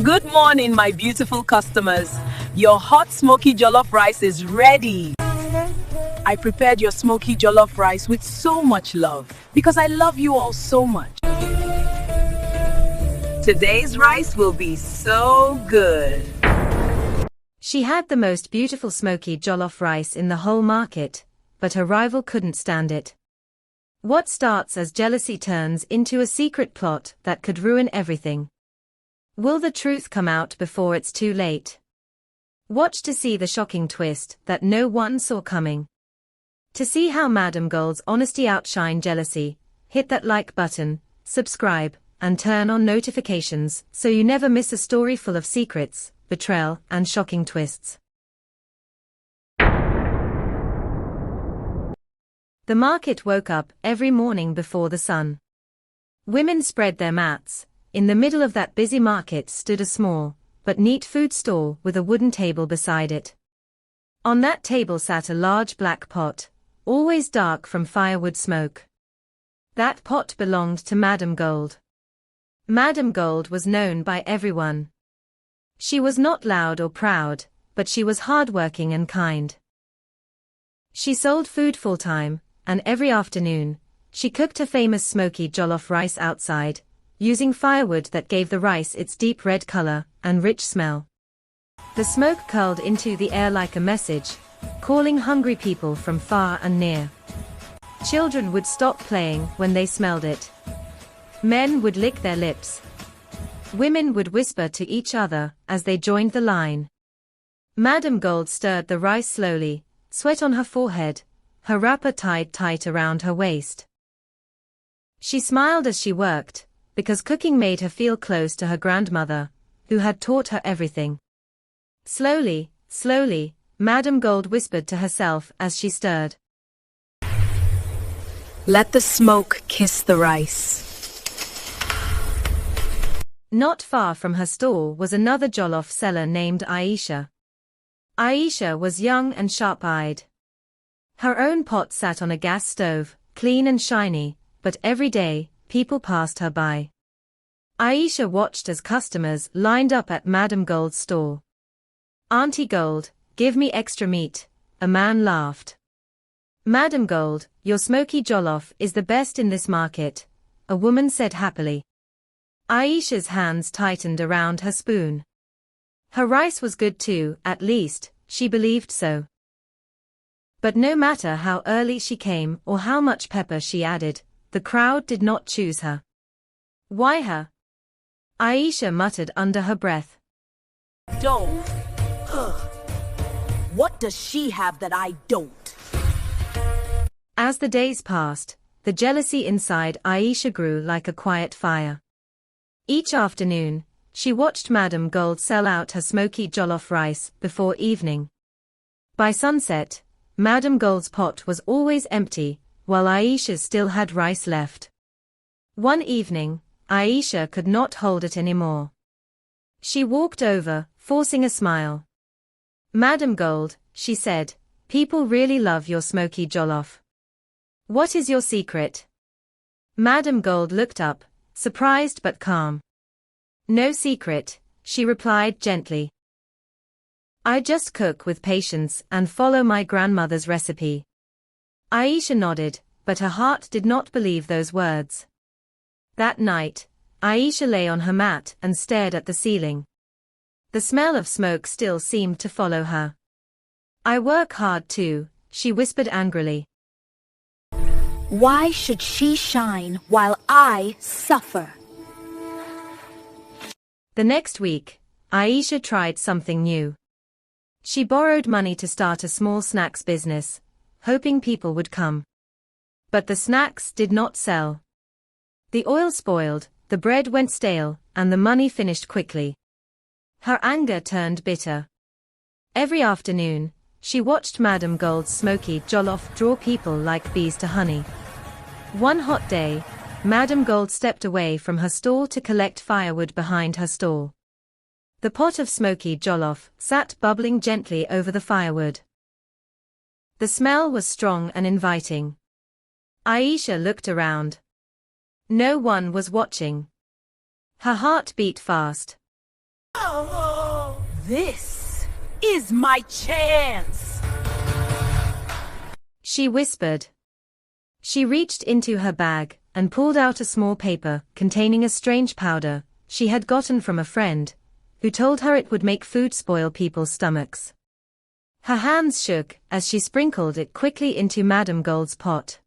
Good morning, my beautiful customers. Your hot smoky jollof rice is ready. I prepared your smoky jollof rice with so much love because I love you all so much. Today's rice will be so good. She had the most beautiful smoky jollof rice in the whole market, but her rival couldn't stand it. What starts as jealousy turns into a secret plot that could ruin everything. Will the truth come out before it's too late? Watch to see the shocking twist that no one saw coming. To see how Madam Gold's honesty outshine jealousy, hit that like button, subscribe, and turn on notifications so you never miss a story full of secrets, betrayal, and shocking twists. The market woke up every morning before the sun. Women spread their mats. In the middle of that busy market stood a small, but neat food stall with a wooden table beside it. On that table sat a large black pot, always dark from firewood smoke. That pot belonged to Madam Gold. Madam Gold was known by everyone. She was not loud or proud, but she was hardworking and kind. She sold food full-time, and every afternoon, she cooked a famous smoky jollof rice outside, using firewood that gave the rice its deep red color and rich smell. The smoke curled into the air like a message, calling hungry people from far and near. Children would stop playing when they smelled it. Men would lick their lips. Women would whisper to each other as they joined the line. Madam Gold stirred the rice slowly, sweat on her forehead, her wrapper tied tight around her waist. She smiled as she worked, because cooking made her feel close to her grandmother, who had taught her everything. Slowly, slowly, Madam Gold whispered to herself as she stirred. Let the smoke kiss the rice. Not far from her stall was another jollof seller named Aisha. Aisha was young and sharp-eyed. Her own pot sat on a gas stove, clean and shiny, but every day, people passed her by. Aisha watched as customers lined up at Madam Gold's stall. "Auntie Gold, give me extra meat," a man laughed. "Madam Gold, your smoky jollof is the best in this market," a woman said happily. Aisha's hands tightened around her spoon. Her rice was good too, at least, she believed so. But no matter how early she came or how much pepper she added, the crowd did not choose her. "Why her?" Aisha muttered under her breath. Don't. What does she have that I don't? As the days passed, the jealousy inside Aisha grew like a quiet fire. Each afternoon, she watched Madam Gold sell out her smoky jollof rice before evening. By sunset, Madam Gold's pot was always empty, while Aisha still had rice left. One evening, Aisha could not hold it anymore. She walked over, forcing a smile. "Madam Gold," she said, "people really love your smoky jollof. What is your secret?" Madam Gold looked up, surprised but calm. "No secret," she replied gently. "I just cook with patience and follow my grandmother's recipe." Aisha nodded, but her heart did not believe those words. That night, Aisha lay on her mat and stared at the ceiling. The smell of smoke still seemed to follow her. "I work hard too," she whispered angrily. Why should she shine while I suffer? The next week, Aisha tried something new. She borrowed money to start a small snacks business, hoping people would come. But the snacks did not sell. The oil spoiled, the bread went stale, and the money finished quickly. Her anger turned bitter. Every afternoon, she watched Madam Gold's smoky jollof draw people like bees to honey. One hot day, Madam Gold stepped away from her stall to collect firewood behind her stall. The pot of smoky jollof sat bubbling gently over the firewood. The smell was strong and inviting. Aisha looked around. No one was watching. Her heart beat fast. This is my chance. She whispered. She reached into her bag and pulled out a small paper containing a strange powder she had gotten from a friend, who told her it would make food spoil people's stomachs. Her hands shook as she sprinkled it quickly into Madame Gold's pot.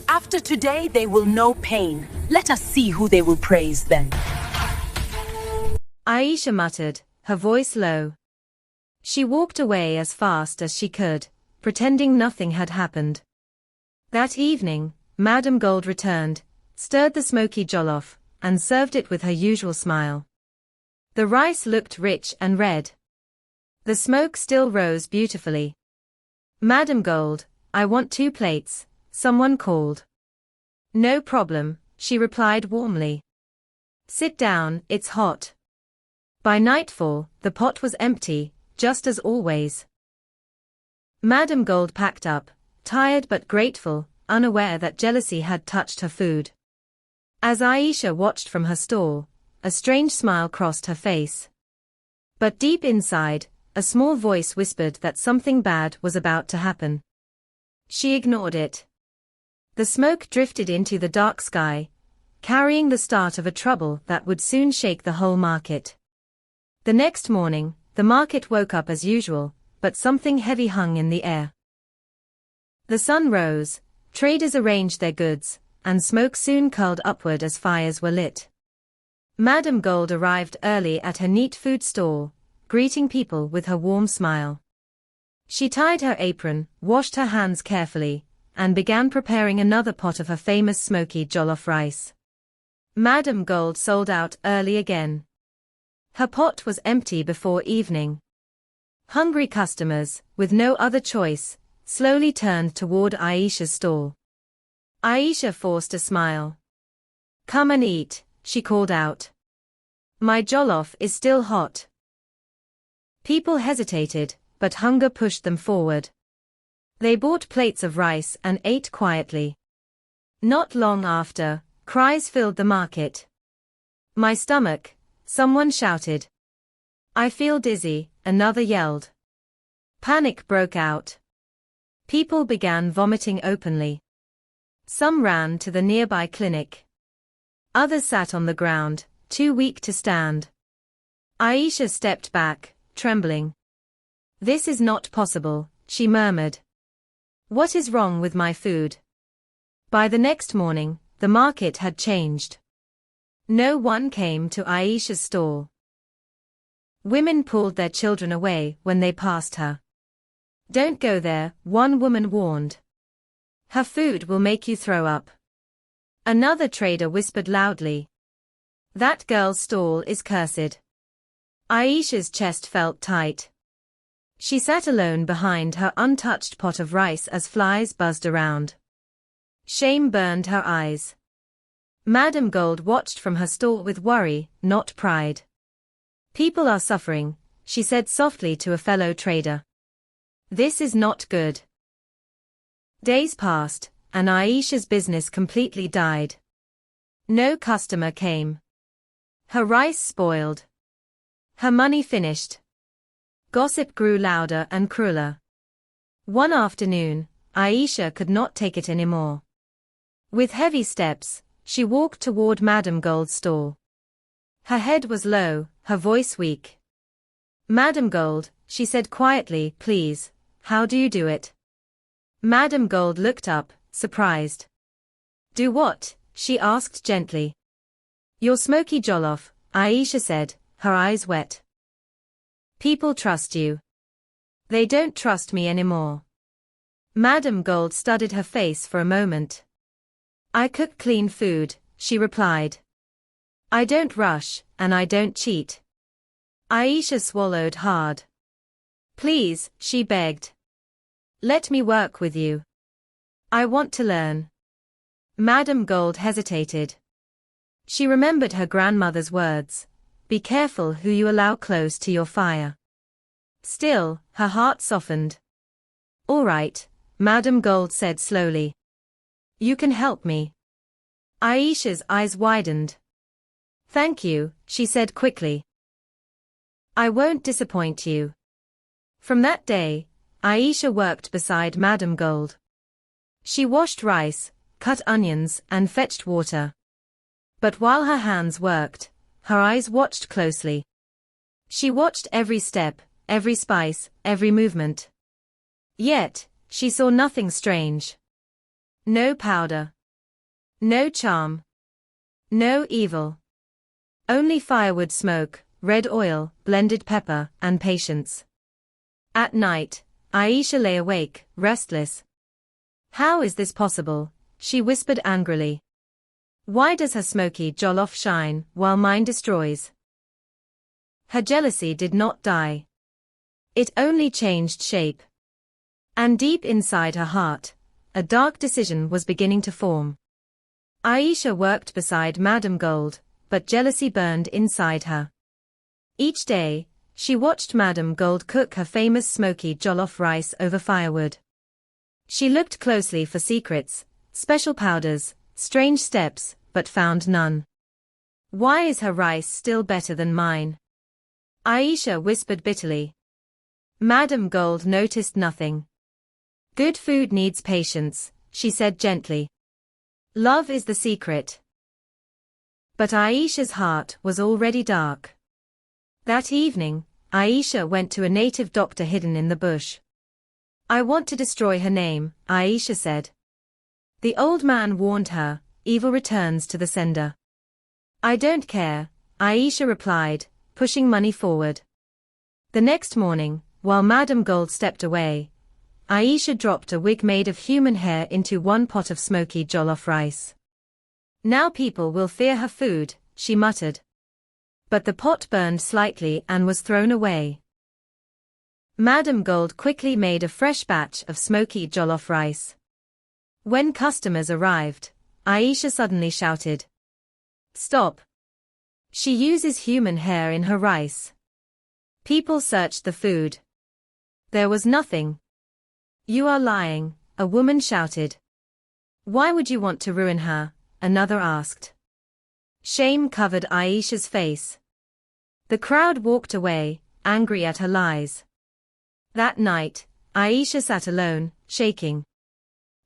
After today, they will know pain. Let us see who they will praise then. Aisha muttered, her voice low. She walked away as fast as she could, pretending nothing had happened. That evening, Madame Gold returned, stirred the smoky jollof, and served it with her usual smile. The rice looked rich and red. The smoke still rose beautifully. Madame Gold, I want 2 plates, someone called. No problem, she replied warmly. Sit down, it's hot. By nightfall, the pot was empty, just as always. Madame Gold packed up, tired but grateful, unaware that jealousy had touched her food. As Aisha watched from her stall, a strange smile crossed her face. But deep inside, a small voice whispered that something bad was about to happen. She ignored it. The smoke drifted into the dark sky, carrying the start of a trouble that would soon shake the whole market. The next morning, the market woke up as usual, but something heavy hung in the air. The sun rose, traders arranged their goods, and smoke soon curled upward as fires were lit. Madame Gold arrived early at her neat food stall, greeting people with her warm smile. She tied her apron, washed her hands carefully, and began preparing another pot of her famous smoky jollof rice. Madame Gold sold out early again. Her pot was empty before evening. Hungry customers, with no other choice, slowly turned toward Aisha's stall. Aisha forced a smile. Come and eat, she called out. My jollof is still hot. People hesitated, but hunger pushed them forward. They bought plates of rice and ate quietly. Not long after, cries filled the market. My stomach, someone shouted. I feel dizzy, another yelled. Panic broke out. People began vomiting openly. Some ran to the nearby clinic. Others sat on the ground, too weak to stand. Aisha stepped back, trembling. This is not possible, she murmured. What is wrong with my food? By the next morning, the market had changed. No one came to Aisha's stall. Women pulled their children away when they passed her. Don't go there, one woman warned. Her food will make you throw up. Another trader whispered loudly. That girl's stall is cursed. Aisha's chest felt tight. She sat alone behind her untouched pot of rice as flies buzzed around. Shame burned her eyes. Madame Gold watched from her stall with worry, not pride. People are suffering, she said softly to a fellow trader. This is not good. Days passed, and Aisha's business completely died. No customer came. Her rice spoiled. Her money finished. Gossip grew louder and crueler. One afternoon, Aisha could not take it anymore. With heavy steps, she walked toward Madame Gold's stall. Her head was low, her voice weak. Madame Gold, she said quietly, please, how do you do it? Madame Gold looked up, surprised. Do what? She asked gently. Your smoky jollof, Aisha said, her eyes wet. People trust you. They don't trust me anymore. Madame Gold studied her face for a moment. I cook clean food, she replied. I don't rush, and I don't cheat. Aisha swallowed hard. Please, she begged. Let me work with you. I want to learn. Madame Gold hesitated. She remembered her grandmother's words. Be careful who you allow close to your fire. Still, her heart softened. All right, Madame Gold said slowly. You can help me. Aisha's eyes widened. Thank you, she said quickly. I won't disappoint you. From that day, Aisha worked beside Madam Gold. She washed rice, cut onions, and fetched water. But while her hands worked, her eyes watched closely. She watched every step, every spice, every movement. Yet, she saw nothing strange. No powder. No charm. No evil. Only firewood smoke, red oil, blended pepper, and patience. At night, Aisha lay awake, restless. How is this possible? She whispered angrily. Why does her smoky jollof shine, while mine destroys? Her jealousy did not die. It only changed shape. And deep inside her heart, a dark decision was beginning to form. Aisha worked beside Madam Gold, but jealousy burned inside her. Each day, she watched Madam Gold cook her famous smoky jollof rice over firewood. She looked closely for secrets, special powders, strange steps, but found none. Why is her rice still better than mine? Aisha whispered bitterly. Madam Gold noticed nothing. Good food needs patience, she said gently. Love is the secret. But Aisha's heart was already dark. That evening, Aisha went to a native doctor hidden in the bush. I want to destroy her name, Aisha said. The old man warned her, evil returns to the sender. I don't care, Aisha replied, pushing money forward. The next morning, while Madam Gold stepped away, Aisha dropped a wig made of human hair into one pot of smoky jollof rice. Now people will fear her food, she muttered. But the pot burned slightly and was thrown away. Madam Gold quickly made a fresh batch of smoky jollof rice. When customers arrived, Aisha suddenly shouted. Stop! She uses human hair in her rice. People searched the food. There was nothing. You are lying, a woman shouted. Why would you want to ruin her? Another asked. Shame covered Aisha's face. The crowd walked away, angry at her lies. That night, Aisha sat alone, shaking.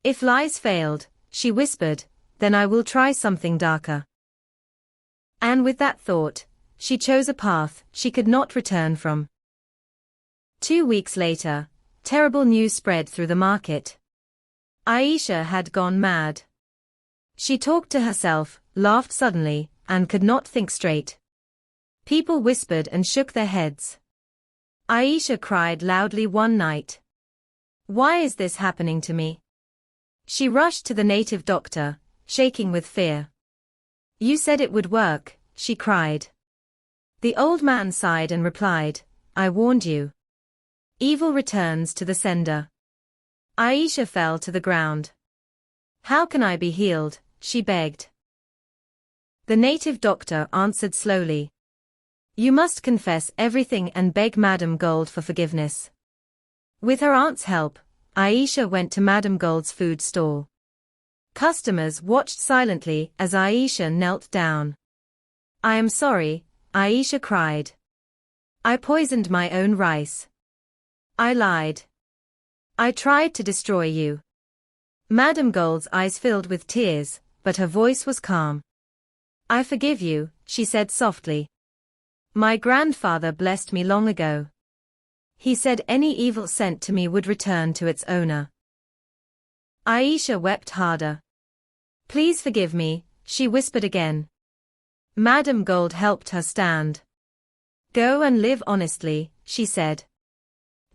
If lies failed, she whispered, then I will try something darker. And with that thought, she chose a path she could not return from. 2 weeks later, terrible news spread through the market. Aisha had gone mad. She talked to herself, laughed suddenly, and could not think straight. People whispered and shook their heads. Aisha cried loudly one night. Why is this happening to me? She rushed to the native doctor, shaking with fear. You said it would work, she cried. The old man sighed and replied, I warned you. Evil returns to the sender. Aisha fell to the ground. How can I be healed? She begged. The native doctor answered slowly. You must confess everything and beg Madam Gold for forgiveness. With her aunt's help, Aisha went to Madam Gold's food stall. Customers watched silently as Aisha knelt down. I am sorry, Aisha cried. I poisoned my own rice. I lied. I tried to destroy you. Madam Gold's eyes filled with tears, but her voice was calm. I forgive you, she said softly. My grandfather blessed me long ago. He said any evil sent to me would return to its owner. Aisha wept harder. Please forgive me, she whispered again. Madam Gold helped her stand. Go and live honestly, she said.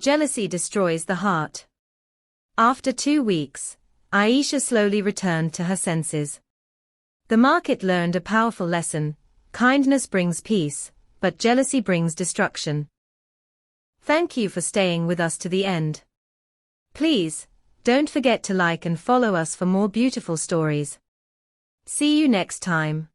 Jealousy destroys the heart. After 2 weeks, Aisha slowly returned to her senses. The market learned a powerful lesson: kindness brings peace, but jealousy brings destruction. Thank you for staying with us to the end. Please, don't forget to like and follow us for more beautiful stories. See you next time.